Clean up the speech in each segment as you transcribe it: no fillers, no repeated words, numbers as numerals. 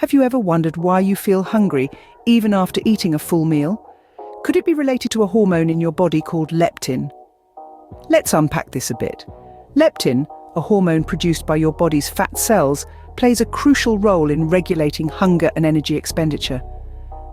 Have you ever wondered why you feel hungry even after eating a full meal? Could it be related to a hormone in your body called leptin? Let's unpack this a bit. Leptin, a hormone produced by your body's fat cells, plays a crucial role in regulating hunger and energy expenditure.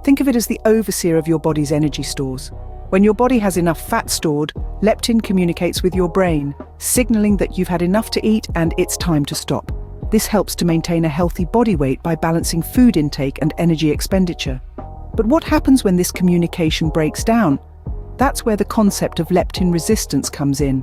Think of it as the overseer of your body's energy stores. When your body has enough fat stored, leptin communicates with your brain, signaling that you've had enough to eat and it's time to stop. This helps to maintain a healthy body weight by balancing food intake and energy expenditure. But what happens when this communication breaks down? That's where the concept of leptin resistance comes in.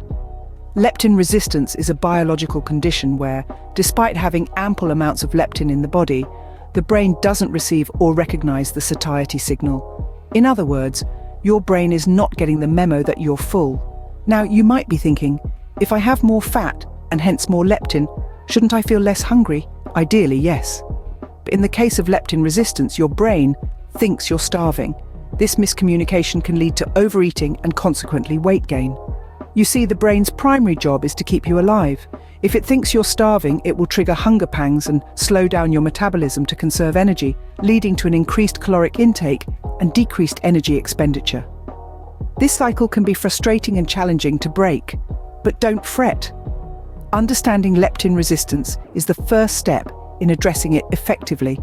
Leptin resistance is a biological condition where, despite having ample amounts of leptin in the body, the brain doesn't receive or recognize the satiety signal. In other words, your brain is not getting the memo that you're full. Now, you might be thinking, if I have more fat and hence more leptin, shouldn't I feel less hungry? Ideally, yes. But in the case of leptin resistance, your brain thinks you're starving. This miscommunication can lead to overeating and consequently weight gain. You see, the brain's primary job is to keep you alive. If it thinks you're starving, it will trigger hunger pangs and slow down your metabolism to conserve energy, leading to an increased caloric intake and decreased energy expenditure. This cycle can be frustrating and challenging to break, but don't fret. Understanding leptin resistance is the first step in addressing it effectively.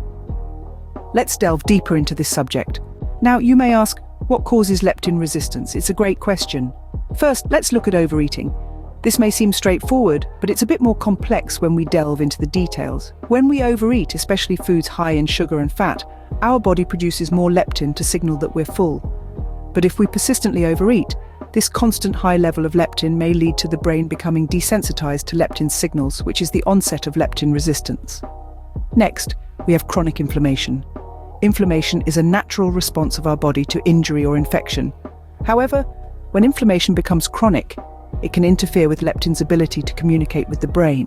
Let's delve deeper into this subject. Now, you may ask, what causes leptin resistance? It's a great question. First, let's look at overeating. This may seem straightforward, but it's a bit more complex when we delve into the details. When we overeat, especially foods high in sugar and fat, our body produces more leptin to signal that we're full. But if we persistently overeat, this constant high level of leptin may lead to the brain becoming desensitized to leptin signals, which is the onset of leptin resistance. Next, we have chronic inflammation. Inflammation is a natural response of our body to injury or infection. However, when inflammation becomes chronic, it can interfere with leptin's ability to communicate with the brain.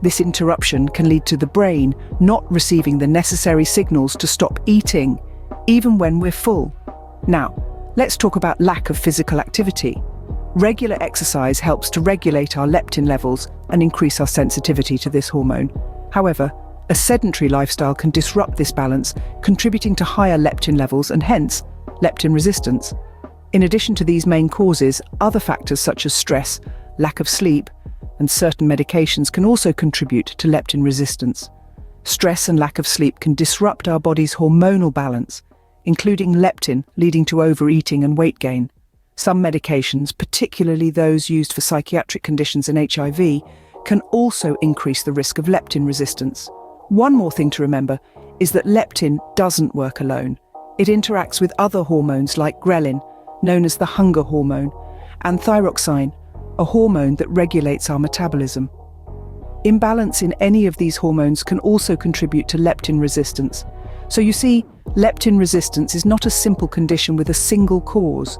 This interruption can lead to the brain not receiving the necessary signals to stop eating, even when we're full. Now, let's talk about lack of physical activity. Regular exercise helps to regulate our leptin levels and increase our sensitivity to this hormone. However, a sedentary lifestyle can disrupt this balance, contributing to higher leptin levels and hence, leptin resistance. In addition to these main causes, other factors such as stress, lack of sleep, and certain medications can also contribute to leptin resistance. Stress and lack of sleep can disrupt our body's hormonal balance, including leptin, leading to overeating and weight gain. Some medications, particularly those used for psychiatric conditions and HIV, can also increase the risk of leptin resistance. One more thing to remember is that leptin doesn't work alone. It interacts with other hormones like ghrelin, known as the hunger hormone, and thyroxine, a hormone that regulates our metabolism. Imbalance in any of these hormones can also contribute to leptin resistance. So you see, leptin resistance is not a simple condition with a single cause.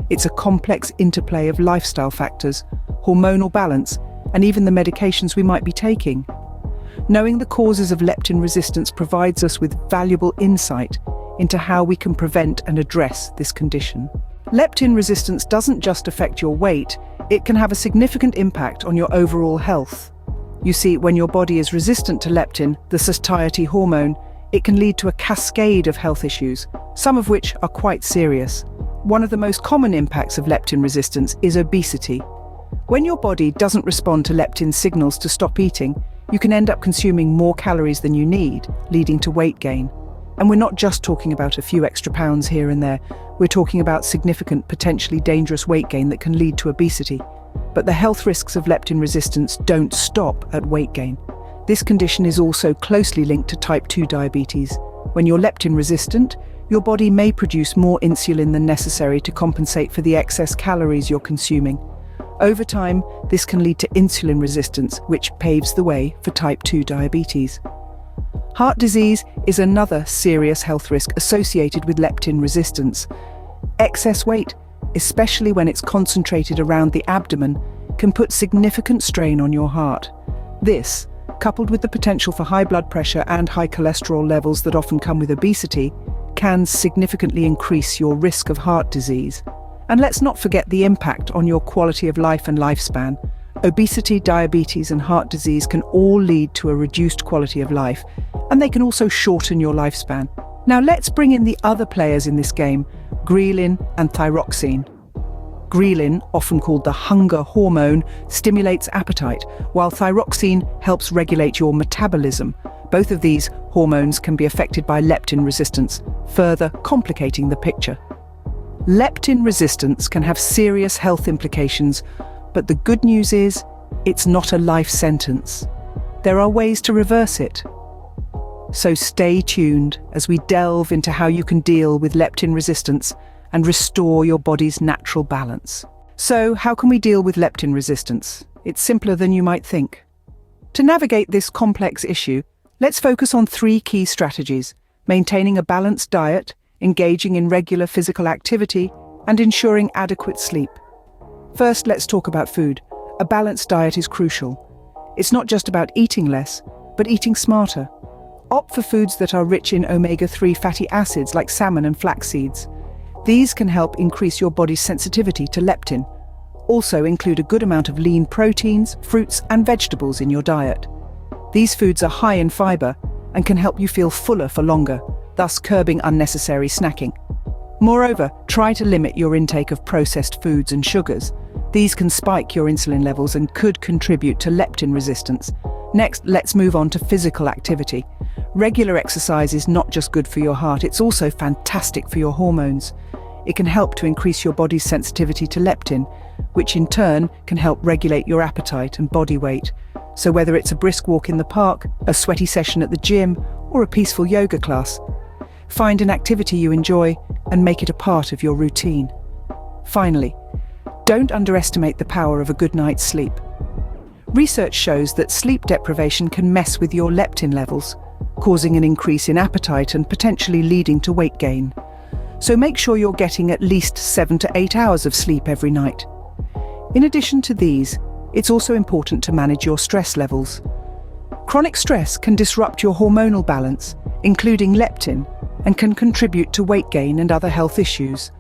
It's a complex interplay of lifestyle factors, hormonal balance, and even the medications we might be taking. Knowing the causes of leptin resistance provides us with valuable insight into how we can prevent and address this condition. Leptin resistance doesn't just affect your weight, it can have a significant impact on your overall health. You see, when your body is resistant to leptin, the satiety hormone, it can lead to a cascade of health issues, some of which are quite serious. One of the most common impacts of leptin resistance is obesity. When your body doesn't respond to leptin signals to stop eating, you can end up consuming more calories than you need, leading to weight gain. And we're not just talking about a few extra pounds here and there, we're talking about significant, potentially dangerous weight gain that can lead to obesity. But the health risks of leptin resistance don't stop at weight gain. This condition is also closely linked to type 2 diabetes. When you're leptin resistant, your body may produce more insulin than necessary to compensate for the excess calories you're consuming. Over time, this can lead to insulin resistance, which paves the way for type 2 diabetes. Heart disease is another serious health risk associated with leptin resistance. Excess weight, especially when it's concentrated around the abdomen, can put significant strain on your heart. This, coupled with the potential for high blood pressure and high cholesterol levels that often come with obesity, can significantly increase your risk of heart disease. And let's not forget the impact on your quality of life and lifespan. Obesity, diabetes, and heart disease can all lead to a reduced quality of life, and they can also shorten your lifespan. Now let's bring in the other players in this game, ghrelin and thyroxine. Ghrelin, often called the hunger hormone, stimulates appetite, while thyroxine helps regulate your metabolism. Both of these hormones can be affected by leptin resistance, further complicating the picture. Leptin resistance can have serious health implications, but the good news is, it's not a life sentence. There are ways to reverse it. So stay tuned as we delve into how you can deal with leptin resistance and restore your body's natural balance. So, how can we deal with leptin resistance? It's simpler than you might think. To navigate this complex issue, let's focus on 3 key strategies: maintaining a balanced diet, engaging in regular physical activity, and ensuring adequate sleep. First, let's talk about food. A balanced diet is crucial. It's not just about eating less, but eating smarter. Opt for foods that are rich in omega-3 fatty acids like salmon and flax seeds. These can help increase your body's sensitivity to leptin. Also include a good amount of lean proteins, fruits and vegetables in your diet. These foods are high in fiber and can help you feel fuller for longer, thus curbing unnecessary snacking. Moreover, try to limit your intake of processed foods and sugars. These can spike your insulin levels and could contribute to leptin resistance. Next, let's move on to physical activity. Regular exercise is not just good for your heart, it's also fantastic for your hormones. It can help to increase your body's sensitivity to leptin, which in turn can help regulate your appetite and body weight. So whether it's a brisk walk in the park, a sweaty session at the gym, or a peaceful yoga class, find an activity you enjoy and make it a part of your routine. Finally, don't underestimate the power of a good night's sleep. Research shows that sleep deprivation can mess with your leptin levels, causing an increase in appetite and potentially leading to weight gain. So make sure you're getting at least 7 to 8 hours of sleep every night. In addition to these, it's also important to manage your stress levels. Chronic stress can disrupt your hormonal balance, including leptin, and can contribute to weight gain and other health issues.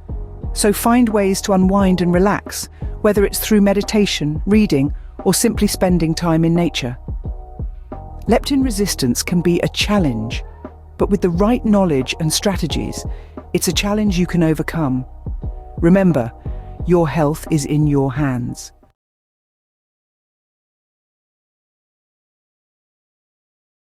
So find ways to unwind and relax, whether it's through meditation, reading, or simply spending time in nature. Leptin resistance can be a challenge, but with the right knowledge and strategies, it's a challenge you can overcome. Remember, your health is in your hands.